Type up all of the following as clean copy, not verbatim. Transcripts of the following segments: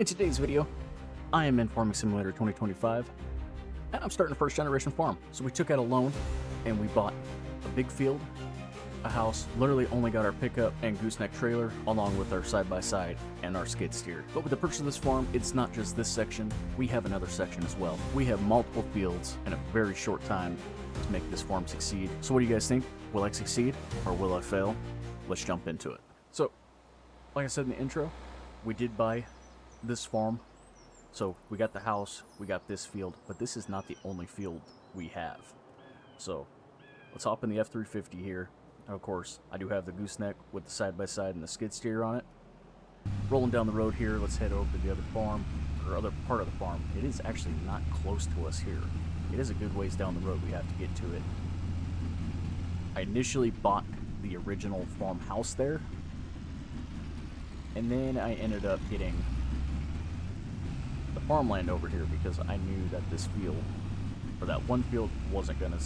In today's video, I am in Farming Simulator 2025, and I'm starting a first generation farm. So we took out a loan, and we bought a big field, a house, literally only got our pickup and gooseneck trailer, along with our side-by-side and our skid steer. But with the purchase of this farm, it's not just this section, we have another section as well. We have multiple fields in a very short time to make this farm succeed. So what do you guys think? Will I succeed, or will I fail? Let's jump into it. So, like I said in the intro, we did buy this farm. So we got the house, we got this field, but this is not the only field we have. So let's hop in the F350 here. And of course, I do have the gooseneck with the side-by-side and the skid steer on it. Rolling down the road here, let's head over to the other farm, or other part of the farm. It is actually not close to us here. It is a good ways down the road we have to get to it. I initially bought the original farmhouse there, and then I ended up getting the farmland over here because I knew that this field, or that one field, wasn't going to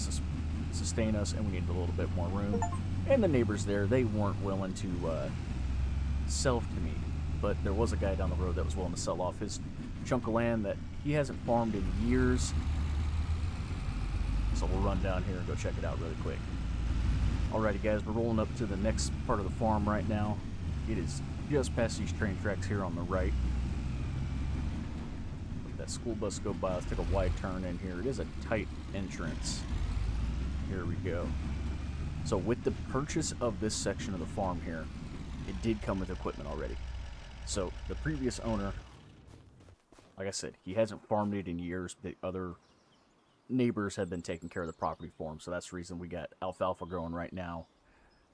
sustain us, and we needed a little bit more room. And the neighbors there, they weren't willing to sell to me, but there was a guy down the road that was willing to sell off his chunk of land that he hasn't farmed in years. So we'll run down here and go check it out really quick. Alrighty guys, we're rolling up to the next part of the farm right now. It is just past these train tracks here on the right. That school bus go by. Let's take a wide turn in here. It is a tight entrance. Here we go. So with the purchase of this section of the farm here, it did come with equipment already. So the previous owner, like I said, he hasn't farmed it in years. The other neighbors have been taking care of the property for him. So that's the reason we got alfalfa growing right now.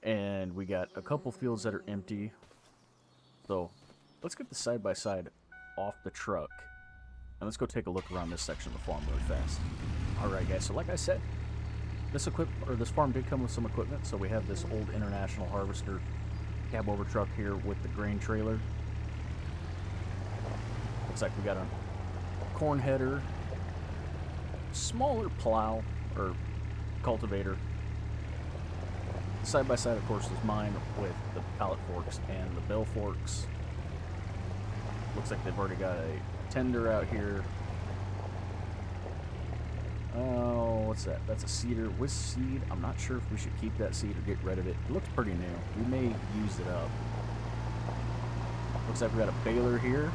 And we got a couple fields that are empty. So let's get the side-by-side off the truck. And let's go take a look around this section of the farm really fast. Alright guys, so like I said, this farm did come with some equipment. So we have this old International Harvester cab over truck here with the grain trailer. Looks like we got a corn header, smaller plow or cultivator. Side by side, of course, is mine with the pallet forks and the bell forks. Looks like they've already got a tender out here. Oh, what's that? That's a seeder with seed. I'm not sure if we should keep that seed or get rid of it. It looks pretty new. We may use it up. Looks like we got a baler here.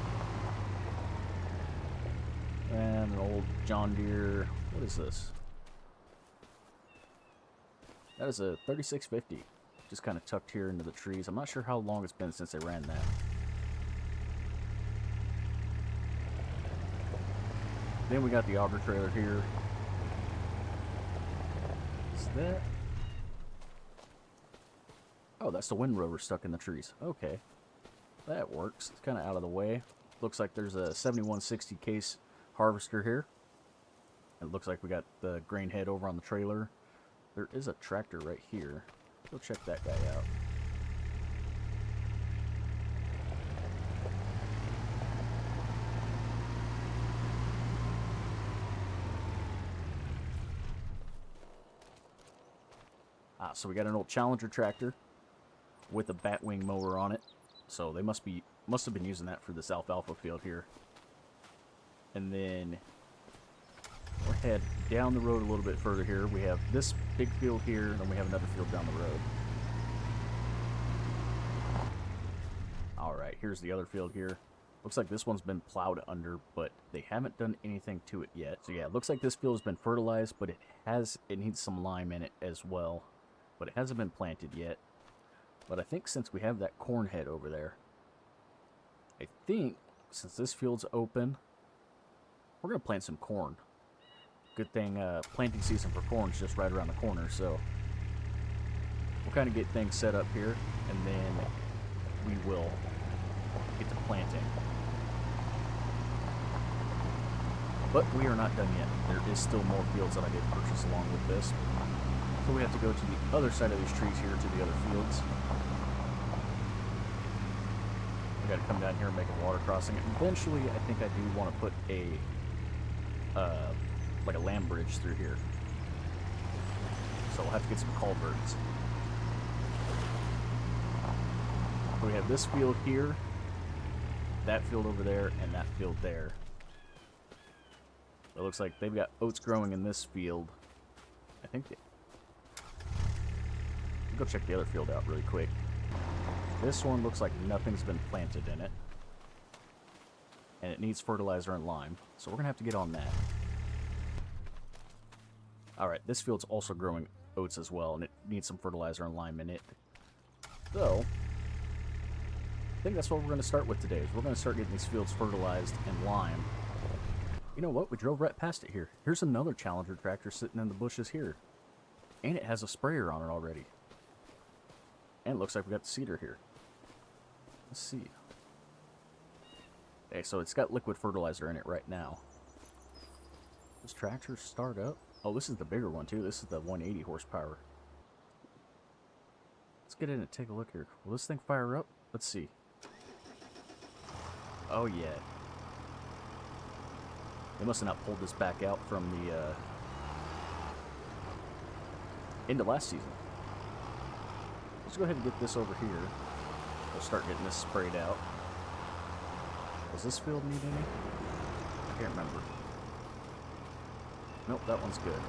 And an old John Deere. What is this? That is a 3650. Just kind of tucked here into the trees. I'm not sure how long it's been since they ran that. Then we got the auger trailer here. Is that? Oh, that's the wind rover stuck in the trees. Okay. That works. It's kind of out of the way. Looks like there's a 7160 case harvester here. It looks like we got the grain head over on the trailer. There is a tractor right here. Go check that guy out. So we got an old Challenger tractor with a batwing mower on it. So they must have been using that for this alfalfa field here. And then we'll head down the road a little bit further here. We have this big field here, and then we have another field down the road. Alright, here's the other field here. Looks like this one's been plowed under, but they haven't done anything to it yet. So yeah, it looks like this field has been fertilized, but it needs some lime in it as well. But it hasn't been planted yet. But I think since we have that corn head over there, I think since this field's open, we're going to plant some corn. Good thing planting season for corn is just right around the corner, so we'll kind of get things set up here, and then we will get to planting. But we are not done yet. There is still more fields that I did purchase along with this. So we have to go to the other side of these trees here to the other fields. We got to come down here and make a water crossing. Eventually, I think I do want to put a like a land bridge through here. So we'll have to get some culverts. We have this field here. that field over there and that field there. It looks like they've got oats growing in this field. I think go check the other field out really quick. This one looks like nothing's been planted in it. And it needs fertilizer and lime. So we're going to have to get on that. Alright, this field's also growing oats as well, and it needs some fertilizer and lime in it. So, I think that's what we're going to start with today. Is we're going to start getting these fields fertilized and lime. You know what? We drove right past it here. Here's another Challenger tractor sitting in the bushes here. And it has a sprayer on it already. And it looks like we got the seeder here. Let's see. Okay, so it's got liquid fertilizer in it right now. Does tractor start up? Oh, this is the bigger one too. This is the 180 horsepower. Let's get in and take a look here. Will this thing fire up? Let's see. Oh yeah. They must have not pulled this back out from the into last season. Let's go ahead and get this over here. We'll start getting this sprayed out. Does this field need any? I can't remember. Nope, that one's good.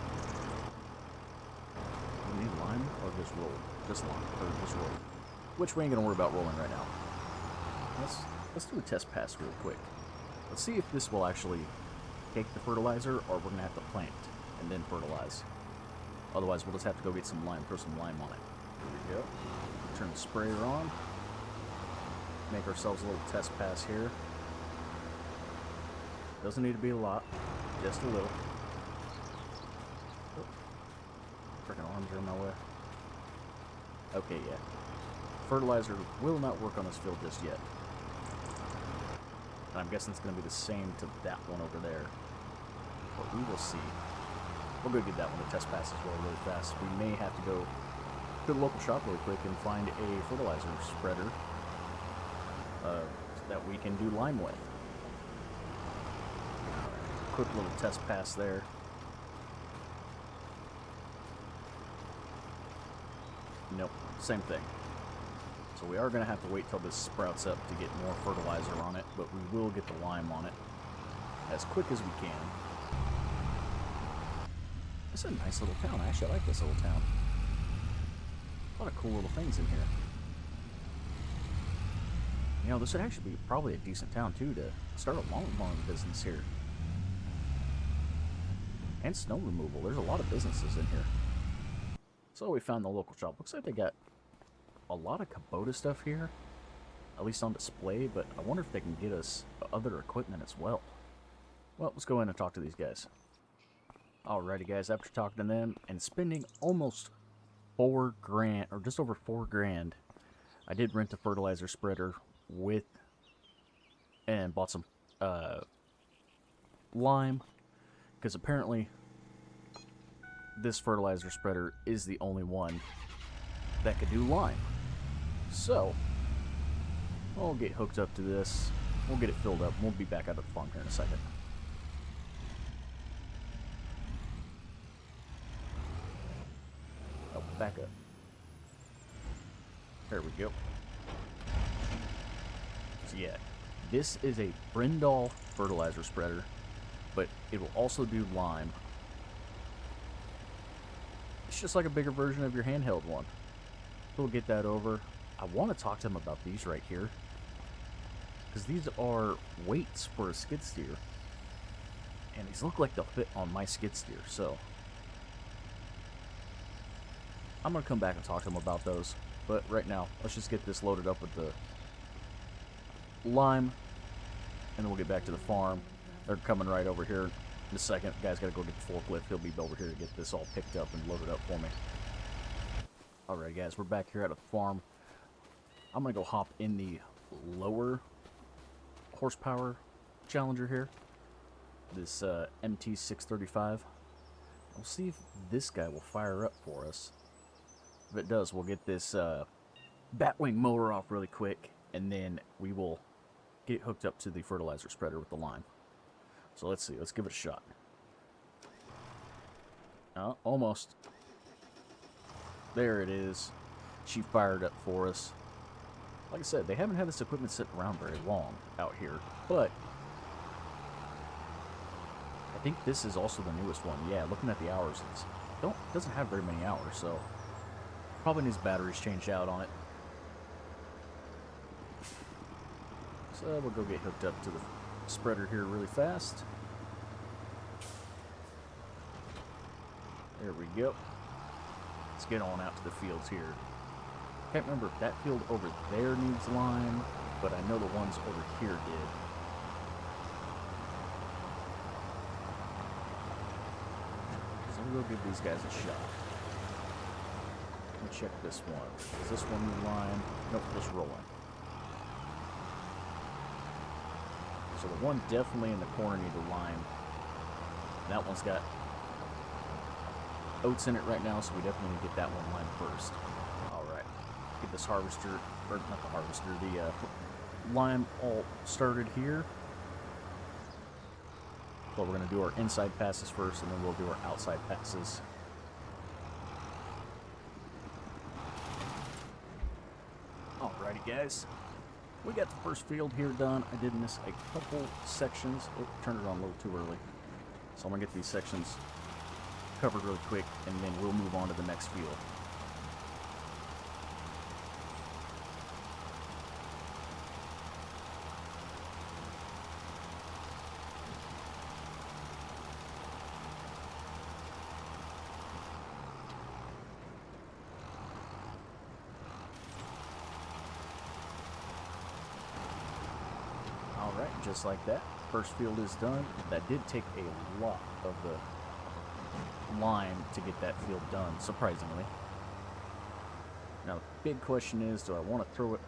Do we need lime or just roll? Just lime, or just roll. Which we ain't gonna worry about rolling right now. Let's do a test pass real quick. Let's see if this will actually take the fertilizer, or we're gonna have to plant and then fertilize. Otherwise, we'll just have to go get some lime, throw some lime on it. Here we go. Turn the sprayer on. Make ourselves a little test pass here. Doesn't need to be a lot, just a little. Freaking arms are in my way. Okay, yeah. Fertilizer will not work on this field just yet. And I'm guessing it's going to be the same to that one over there. But we will see. We'll go get that one to test pass as well really fast. We may have to go to the local shop really quick and find a fertilizer spreader that we can do lime with. Quick little test pass there. Nope, same thing. So we are going to have to wait till this sprouts up to get more fertilizer on it, but we will get the lime on it as quick as we can. This is a nice little town. I actually like this little town. A lot of cool little things in here. You know, this would actually be probably a decent town, too, to start a lawn business here. And snow removal. There's a lot of businesses in here. So we found the local shop. Looks like they got a lot of Kubota stuff here. At least on display, but I wonder if they can get us other equipment as well. Well, let's go in and talk to these guys. Alrighty, guys. After talking to them and spending almost $4,000, or just over $4,000, I did rent a fertilizer spreader with, and bought some lime, because apparently this fertilizer spreader is the only one that could do lime. So we'll get hooked up to this, we'll get it filled up, and we'll be back out at the farm here in a second. Oh, back up. There we go. So yeah, this is a Brindle fertilizer spreader, but it will also do lime. It's just like a bigger version of your handheld one. We'll get that over. I want to talk to them about these right here, because these are weights for a skid steer, and these look like they'll fit on my skid steer, so I'm going to come back and talk to them about those. But right now, let's just get this loaded up with the lime, and then we'll get back to the farm. They're coming right over here in a second. Guy's got to go get the forklift. He'll be over here to get this all picked up and loaded up for me. Alright, guys, we're back here at the farm. I'm going to go hop in the lower horsepower Challenger here. This MT635. We'll see if this guy will fire up for us. If it does, we'll get this Batwing mower off really quick, and then we will get hooked up to the fertilizer spreader with the lime. So let's see. Let's give it a shot. Almost. There it is. She fired up for us. Like I said, they haven't had this equipment sitting around very long out here, but I think this is also the newest one. Yeah, looking at the hours, doesn't have very many hours, so probably needs batteries changed out on it. So we'll go get hooked up to the spreader here really fast. There we go. Let's get on out to the fields here. Can't remember if that field over there needs lime, but I know the ones over here did. So we'll give these guys a shot. Let me check this one. Does this one need lime? Nope, just rolling. So the one definitely in the corner needs a lime. That one's got oats in it right now, so we definitely need to get that one lime first. Alright, get this harvester, or not the harvester, the lime all started here. But we're going to do our inside passes first, and then we'll do our outside passes. Alrighty guys, we got the first field here done. I did miss a couple sections. Oh, turned it on a little too early. So I'm going to get these sections covered really quick, and then we'll move on to the next field. Alright, just like that. First field is done. That did take a lot of the lime to get that field done, surprisingly. Now, the big question is, do I want to throw it,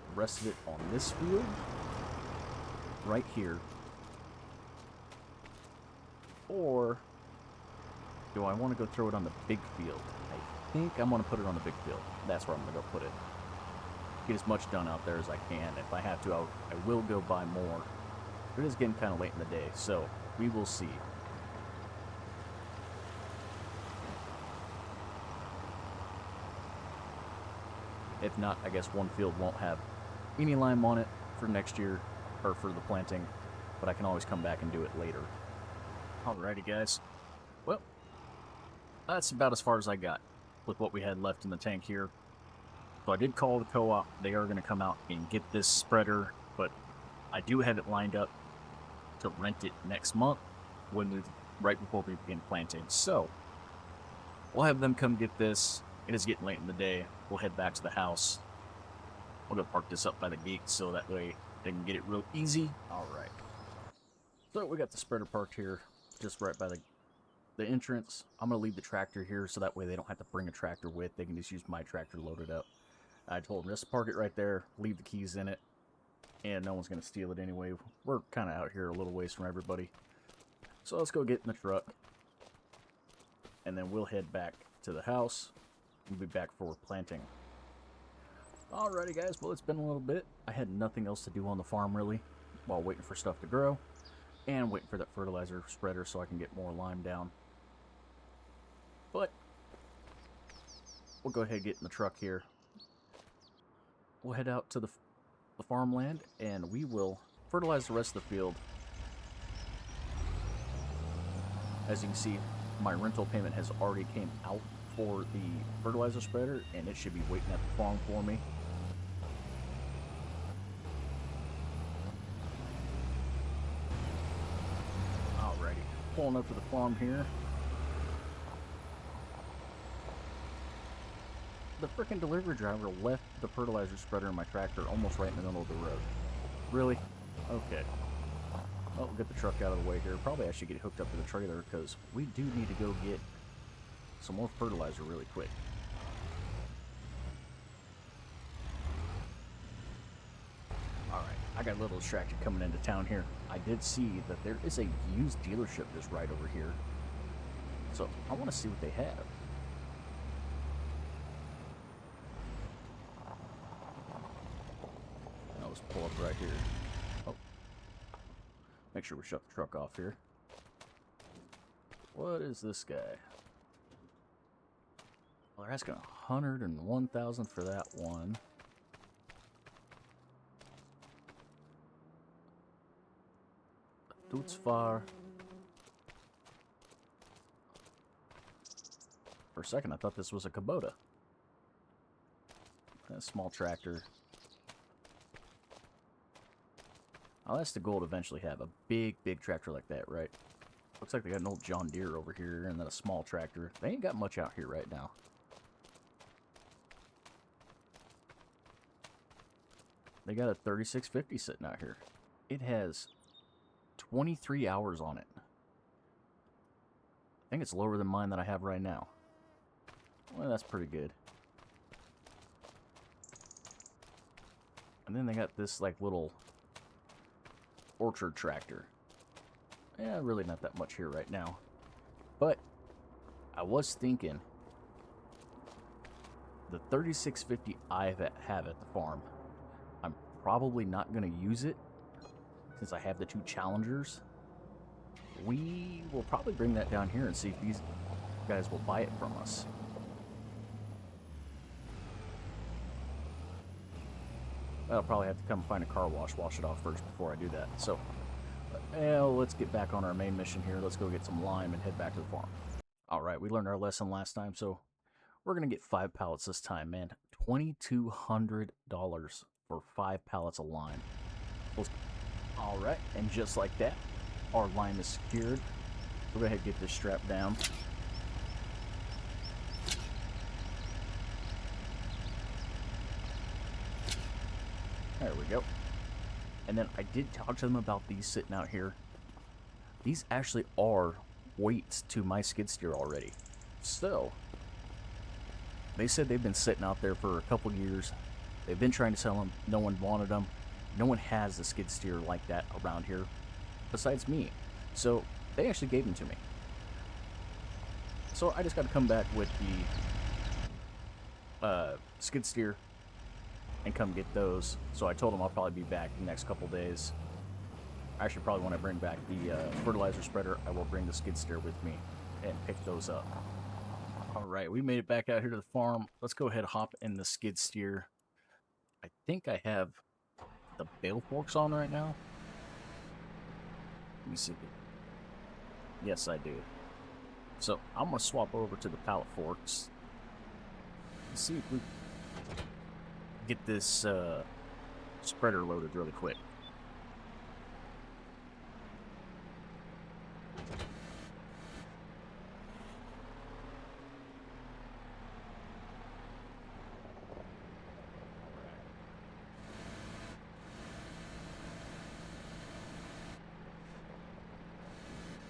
the rest of it on this field? Right here. Or do I want to go throw it on the big field? I think I'm going to put it on the big field. That's where I'm going to go put it. Get as much done out there as I can. If I have to, I will go buy more. But it is getting kind of late in the day, so we will see. If not, I guess one field won't have any lime on it for next year, or for the planting, but I can always come back and do it later. Alrighty guys, well, that's about as far as I got with what we had left in the tank here. So I did call the co-op. They are going to come out and get this spreader, but I do have it lined up to rent it next month, right before we begin planting. So we'll have them come get this. It is getting late in the day. We'll head back to the house. We'll go park this up by the gate so that way they can get it real easy. Alright. So we got the spreader parked here, just right by the entrance. I'm going to leave the tractor here so that way they don't have to bring a tractor with. They can just use my tractor loaded up. I told them just park it right there, leave the keys in it, and no one's going to steal it anyway. We're kind of out here a little ways from everybody. So let's go get in the truck, and then we'll head back to the house. We'll be back for planting. Alrighty guys, well it's been a little bit. I had nothing else to do on the farm really, while waiting for stuff to grow, and waiting for that fertilizer spreader so I can get more lime down. But we'll go ahead and get in the truck here. We'll head out to the farmland, and we will fertilize the rest of the field. As you can see, my rental payment has already came out for the fertilizer spreader, and it should be waiting at the farm for me. Alrighty, pulling up to the farm here. The frickin' delivery driver left the fertilizer spreader in my tractor almost right in the middle of the road. Really? Okay. Well, we'll get the truck out of the way here. Probably I should get hooked up to the trailer because we do need to go get some more fertilizer really quick. Alright, I got a little distracted coming into town here. I did see that there is a used dealership just right over here. So, I want to see what they have. I'll just pull up right here. Oh. Make sure we shut the truck off here. What is this guy? Well, they're asking $101,000 for that one. Utsfar. For a second, I thought this was a Kubota. A small tractor. Oh, that's the goal to eventually have a big tractor like that, right? Looks like they got an old John Deere over here and then a small tractor. They ain't got much out here right now. They got a 3650 sitting out here. It has 23 hours on it. I think it's lower than mine that I have right now. Well, that's pretty good. And then they got this like little orchard tractor. Yeah, really not that much here right now. But I was thinking the 3650 I have at the farm, I'm probably not going to use it since I have the two Challengers. We will probably bring that down here and see if these guys will buy it from us. I'll probably have to come find a car wash it off first before I do that. So, let's get back on our main mission here. Let's go get some lime and head back to the farm. Alright, we learned our lesson last time, so we're going to get 5 pallets this time, man. $2,200 for 5 pallets of lime. Alright, and just like that, our lime is secured. We'll go ahead and get this strapped down. There we go. And then I did talk to them about these sitting out here. These actually are weights to my skid steer already. So, they said they've been sitting out there for a couple years. They've been trying to sell them. No one wanted them. No one has a skid steer like that around here besides me. So, they actually gave them to me. So, I just got to come back with the skid steer and come get those. So I told them I'll probably be back the next couple days. Actually, probably when I bring back the fertilizer spreader, I will bring the skid steer with me and pick those up. Alright, we made it back out here to the farm. Let's go ahead and hop in the skid steer. I think I have the bale forks on right now. Let me see. Yes, I do. So I'm going to swap over to the pallet forks. Let's see if we get this spreader loaded really quick.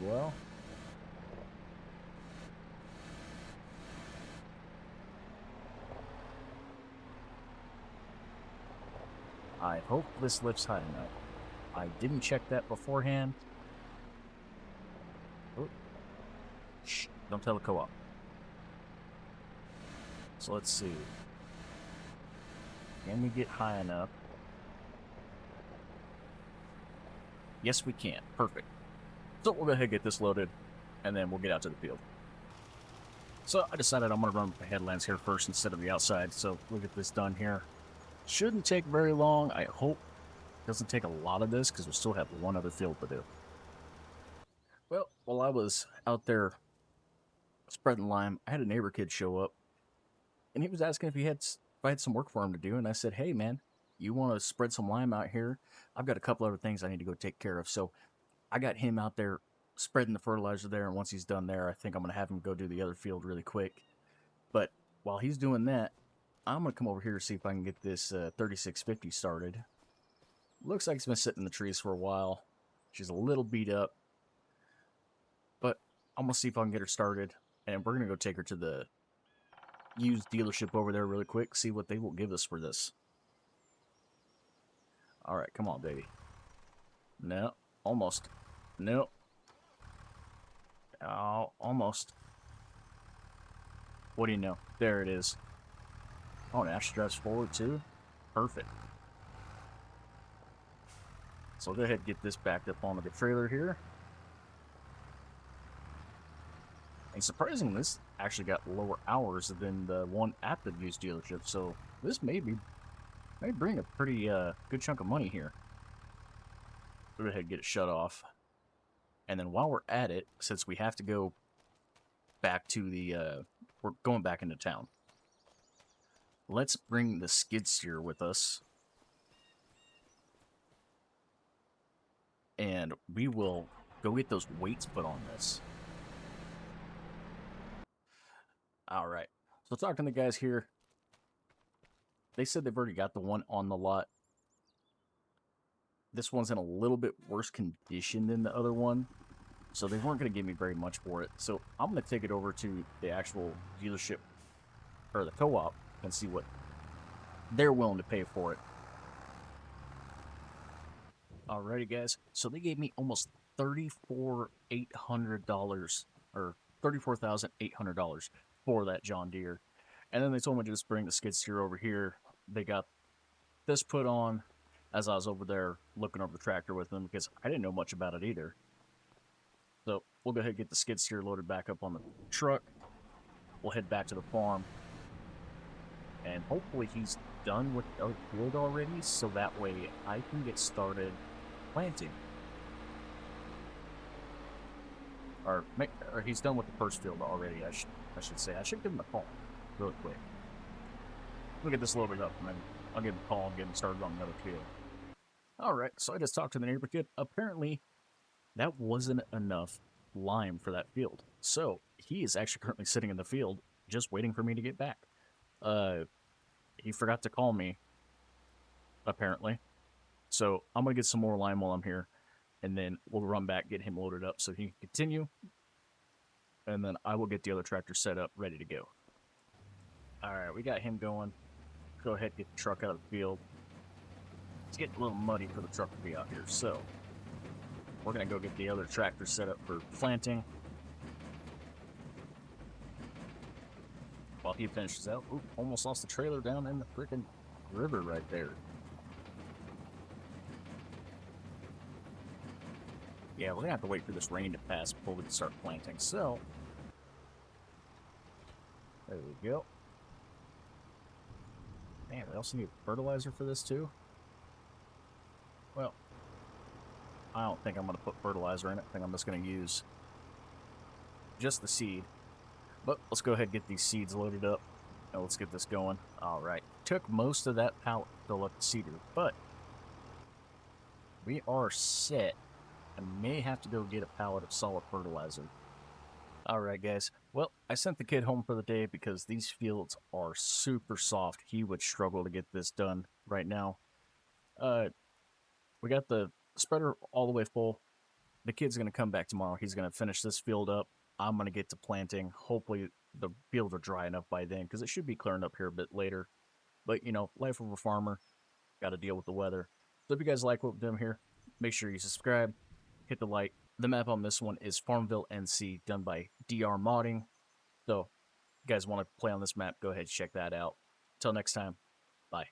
Well, I hope this lifts high enough. I didn't check that beforehand. Oh. Shh, don't tell the co-op. So let's see. Can we get high enough? Yes, we can. Perfect. So we'll go ahead and get this loaded, and then we'll get out to the field. So I decided I'm going to run with the headlands here first instead of the outside, so we'll get this done here. Shouldn't take very long. I hope it doesn't take a lot of this, because we still have one other field to do. Well, while I was out there spreading lime, I had a neighbor kid show up, and he was asking if I had some work for him to do, and I said, hey man, you want to spread some lime out here? I've got a couple other things I need to go take care of. So I got him out there spreading the fertilizer there, and once he's done there, I think I'm going to have him go do the other field really quick. But while he's doing that, I'm going to come over here to see if I can get this 3650 started. Looks like it's been sitting in the trees for a while. She's a little beat up, but I'm going to see if I can get her started, and we're going to go take her to the used dealership over there really quick, see what they will give us for this. Alright, come on, baby. No, almost. No. Oh, almost. What do you know? There it is. Oh, and Ash drives forward too? Perfect. So I'll go ahead and get this backed up onto the trailer here. And surprisingly, this actually got lower hours than the one at the used dealership, so this may bring a pretty good chunk of money here. Go ahead and get it shut off. And then while we're at it, since we have to go back to the, we're going back into town, let's bring the skid steer with us. And we will go get those weights put on this. All right. So talking to the guys here, they said they've already got the one on the lot. This one's in a little bit worse condition than the other one, so they weren't going to give me very much for it. So I'm going to take it over to the actual dealership, or the co-op, and see what they're willing to pay for it. Alrighty, guys. So they gave me almost $34,800, or $34,800 for that John Deere. And then they told me to just bring the skid steer over here. They got this put on as I was over there looking over the tractor with them, because I didn't know much about it either. So we'll go ahead and get the skid steer loaded back up on the truck. We'll head back to the farm. And hopefully he's done with the other field already, so that way I can get started planting. Or he's done with the first field already, I should say. I should give him a call really quick. We'll get this loaded up, and then I'll give him a call and get him started on another field. Alright, so I just talked to the neighbor kid. Apparently, that wasn't enough lime for that field. So, he is actually currently sitting in the field, just waiting for me to get back. He forgot to call me, apparently. So, I'm going to get some more lime while I'm here, and then we'll run back, get him loaded up so he can continue. And then I will get the other tractor set up, ready to go. Alright, we got him going. Go ahead and get the truck out of the field. It's getting a little muddy for the truck to be out here, so we're going to go get the other tractor set up for planting. While he finishes out, ooh, almost lost the trailer down in the freaking river right there. Yeah, we're going to have to wait for this rain to pass before we can start planting, so there we go. Man, we also need fertilizer for this too. Well, I don't think I'm going to put fertilizer in it. I think I'm just going to use just the seed. But let's go ahead and get these seeds loaded up. And let's get this going. Alright. Took most of that pallet to fill up the seeder, but we are set. I may have to go get a pallet of solid fertilizer. Alright, guys. Well, I sent the kid home for the day because these fields are super soft. He would struggle to get this done right now. We got the spreader all the way full. The kid's going to come back tomorrow. He's going to finish this field up. I'm going to get to planting. Hopefully the fields are dry enough by then, because it should be clearing up here a bit later. But, you know, life of a farmer, got to deal with the weather. So if you guys like what we're doing here, make sure you subscribe, hit the like. The map on this one is Farmville NC, done by DR Modding. So if you guys want to play on this map, go ahead and check that out. Until next time, bye.